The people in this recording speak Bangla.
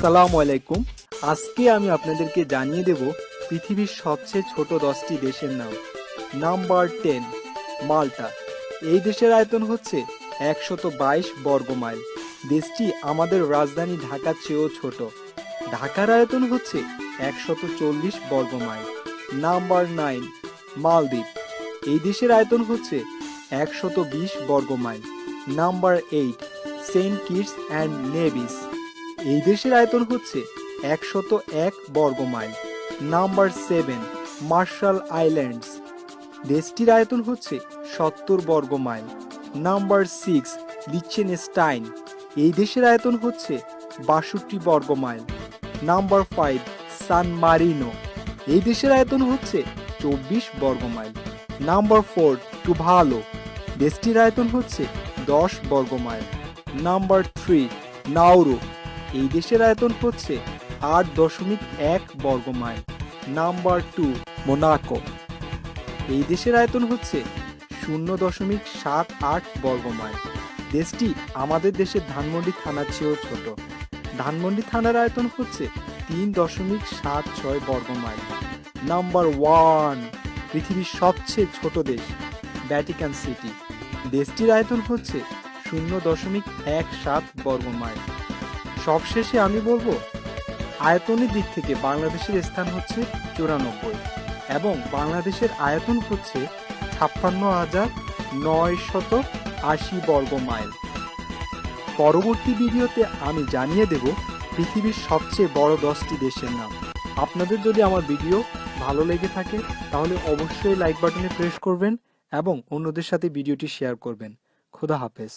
আসসালামু আলাইকুম। আজকে আমি আপনাদেরকে জানিয়ে দেব পৃথিবীর সবচেয়ে ছোট 10টি দেশের নাম। নাম্বার 10, মাল্টা। এই দেশের আয়তন হচ্ছে 122 বর্গ মাইল। দেশটি আমাদের রাজধানী ঢাকার চেয়েও ছোট। ঢাকার আয়তন হচ্ছে 140 বর্গ মাইল। নাম্বার 9, মালদ্বীপ। এই দেশের আয়তন হচ্ছে 120 বর্গ mile. Number 8, Saint Kitts and Nevis. এই দেশের আয়তন হচ্ছে 101 বর্গ মাইল। Number 7, martial islands. দেশটির আয়তন হচ্ছে 70 বর্গ মাইল। Number 6, Liechtenstein. এই দেশের আয়তন হচ্ছে 62 বর্গ মাইল। নাম্বার 5, সান মারিনো। এই দেশের আয়তন হচ্ছে 24 বর্গ মাইল। নাম্বার 4, টুভালো। দেশটির আয়তন হচ্ছে 10 বর্গ মাইল। Number 3, Nauru. এই দেশের আয়তন হচ্ছে 8.1 বর্গ মাইল। Number 2, Monaco. এই দেশের আয়তন হচ্ছে 0.78 বর্গ মাইল। দেশটি আমাদের দেশের ধানমন্ডি থানার চেয়েও ছোট। ধানমন্ডি থানার আয়তন হচ্ছে 3.76 বর্গ মাইল। নাম্বার 1, পৃথিবীর সবচেয়ে ছোট দেশ, ভ্যাটিকান সিটি। দেশটির আয়তন হচ্ছে 0.17 বর্গ মাইল। সবশেষে আমি বলবো, আয়তনের দিক থেকে বাংলাদেশের স্থান হচ্ছে 94 এবং বাংলাদেশের আয়তন হচ্ছে 56,980 বর্গ মাইল। পরবর্তী ভিডিওতে আমি জানিয়ে দেব পৃথিবীর সবচেয়ে বড় 10টি দেশের নাম। আপনাদের যদি আমার ভিডিও ভালো লেগে থাকে তাহলে অবশ্যই লাইক বাটনে প্রেস করবেন এবং অন্যদের সাথে ভিডিওটি শেয়ার করবেন। খোদা হাফেজ।